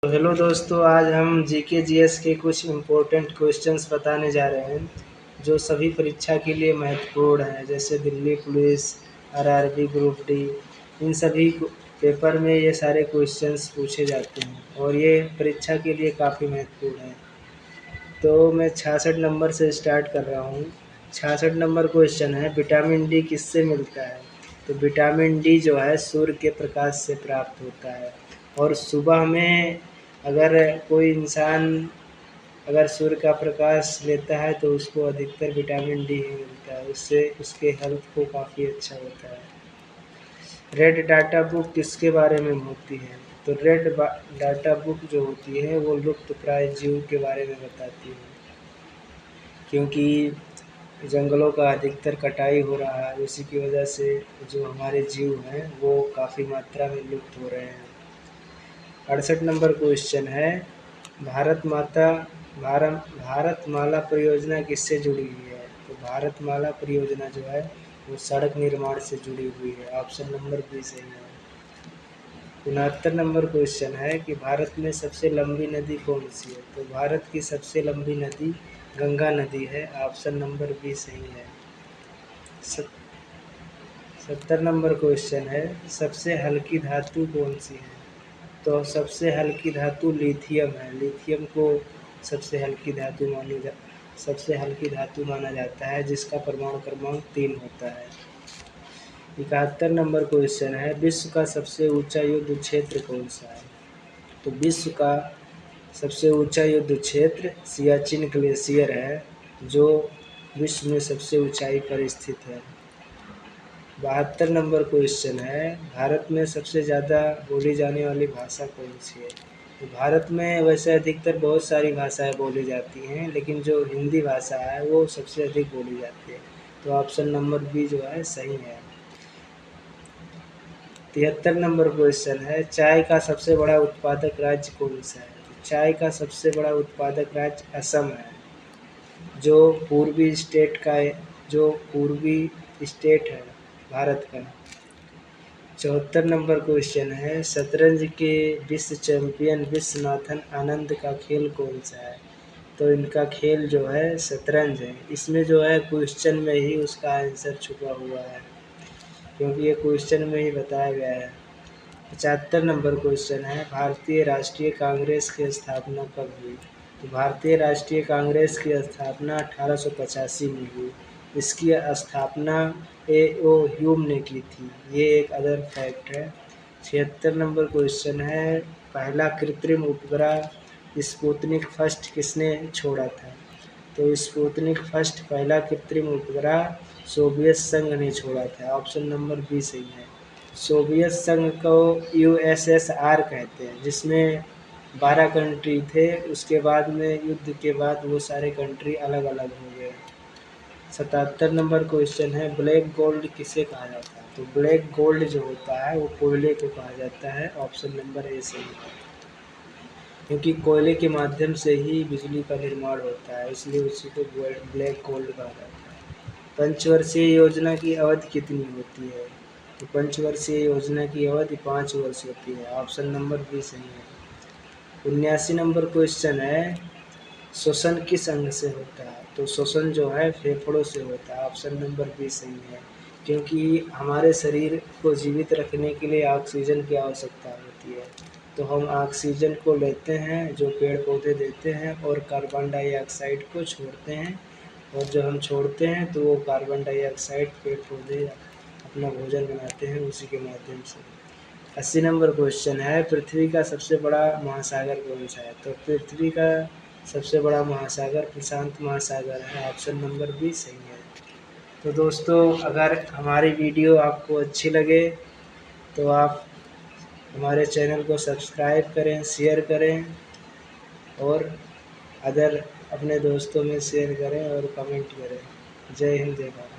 तो हेलो दोस्तों, आज हम जीके जीएस के कुछ इम्पोर्टेंट क्वेश्चंस बताने जा रहे हैं जो सभी परीक्षा के लिए महत्वपूर्ण हैं। जैसे Delhi police, RRB group D, इन सभी पेपर में ये सारे क्वेश्चंस पूछे जाते हैं और ये परीक्षा के लिए काफ़ी महत्वपूर्ण है। तो मैं 66 नंबर से स्टार्ट कर रहा हूँ। 66 नंबर क्वेश्चन है, विटामिन डी किससे मिलता है? तो विटामिन डी जो है सूर्य के प्रकाश से प्राप्त होता है। और सुबह में अगर कोई इंसान अगर सूर्य का प्रकाश लेता है तो उसको अधिकतर विटामिन डी ही मिलता है, उससे उसके हेल्थ को काफ़ी अच्छा होता है। रेड डाटा बुक किसके बारे में होती है? तो रेड डाटा बुक जो होती है वो लुप्तप्राय जीव के बारे में बताती है, क्योंकि जंगलों का अधिकतर कटाई हो रहा है, उसी की वजह से जो हमारे जीव हैं वो काफ़ी मात्रा में लुप्त हो रहे हैं। 68 नंबर क्वेश्चन है, भारत माला परियोजना किससे जुड़ी हुई है? तो भारत माला परियोजना जो है वो सड़क निर्माण से जुड़ी हुई है। ऑप्शन नंबर बी सही है। 69 नंबर क्वेश्चन है कि भारत में सबसे लंबी नदी कौन सी है? तो भारत की सबसे लंबी नदी गंगा नदी है। ऑप्शन नंबर बी सही है। 70 नंबर क्वेश्चन है, सबसे हल्की धातु कौन सी है? तो सबसे हल्की धातु लिथियम है। लिथियम को सबसे हल्की धातु माना जाता है, जिसका परमाणु क्रमांक 3 होता है। 71 नंबर क्वेश्चन है, विश्व का सबसे ऊंचा युद्ध क्षेत्र कौन सा है? तो विश्व का सबसे ऊंचा युद्ध क्षेत्र सियाचिन ग्लेशियर है, जो विश्व में सबसे ऊंचाई पर स्थित है। 72 नंबर क्वेश्चन है, भारत में सबसे ज़्यादा बोली जाने वाली भाषा कौन सी है? तो भारत में वैसे अधिकतर बहुत सारी भाषाएं बोली जाती हैं, लेकिन जो हिंदी भाषा है वो सबसे अधिक बोली जाती है। तो ऑप्शन नंबर बी जो है सही है। 73 नंबर क्वेश्चन है, चाय का सबसे बड़ा उत्पादक राज्य कौन सा है? तो चाय का सबसे बड़ा उत्पादक राज्य असम है, जो पूर्वी स्टेट है भारत का। 74 नंबर क्वेश्चन है, शतरंज के विश्व चैंपियन विश्वनाथन आनंद का खेल कौन सा है? तो इनका खेल जो है शतरंज है। इसमें जो है क्वेश्चन में ही उसका आंसर छुपा हुआ है, क्योंकि ये क्वेश्चन में ही बताया गया है। 75 नंबर क्वेश्चन है, भारतीय राष्ट्रीय कांग्रेस की स्थापना कब हुई? तो भारतीय राष्ट्रीय कांग्रेस की स्थापना 1885 में हुई। इसकी स्थापना ए.ओ. ह्यूम ने की थी। ये एक अदर फैक्ट है। 76 नंबर क्वेश्चन है, पहला कृत्रिम उपग्रह स्पुतनिक फर्स्ट किसने छोड़ा था? तो स्पुतनिक फर्स्ट पहला कृत्रिम उपग्रह सोवियत संघ ने छोड़ा था। ऑप्शन नंबर बी सही है। सोवियत संघ को यूएसएसआर कहते हैं, जिसमें 12 कंट्री थे। उसके बाद में युद्ध के बाद वो सारे कंट्री अलग अलग हो गए। 77 नंबर क्वेश्चन है, ब्लैक गोल्ड किसे कहा जाता है? तो ब्लैक गोल्ड जो होता है वो कोयले को कहा जाता है। ऑप्शन नंबर ए सही है, क्योंकि कोयले के माध्यम से ही बिजली का निर्माण होता है, इसलिए उसी को ब्लैक गोल्ड कहा जाता है। पंचवर्षीय योजना की अवधि कितनी होती है? तो पंचवर्षीय योजना की अवधि 5 वर्ष होती है। ऑप्शन नंबर बी सही है। 79 नंबर क्वेश्चन है, श्वसन किस अंग से होता है? तो श्वसन जो है फेफड़ों से होता है। ऑप्शन नंबर बी सही है, क्योंकि हमारे शरीर को जीवित रखने के लिए ऑक्सीजन की आवश्यकता होती है। तो हम ऑक्सीजन को लेते हैं जो पेड़ पौधे देते हैं, और कार्बन डाइऑक्साइड को छोड़ते हैं, और जो हम छोड़ते हैं तो वो कार्बन डाइऑक्साइड पेड़ पौधे अपना भोजन बनाते हैं उसी के माध्यम से। 80 नंबर क्वेश्चन है, पृथ्वी का सबसे बड़ा महासागर कौन सा है? तो पृथ्वी का सबसे बड़ा महासागर प्रशांत महासागर है। ऑप्शन नंबर बी सही है। तो दोस्तों, अगर हमारी वीडियो आपको अच्छी लगे तो आप हमारे चैनल को सब्सक्राइब करें, शेयर करें, और अदर अपने दोस्तों में शेयर करें और कमेंट करें। जय हिंद, जय भारत।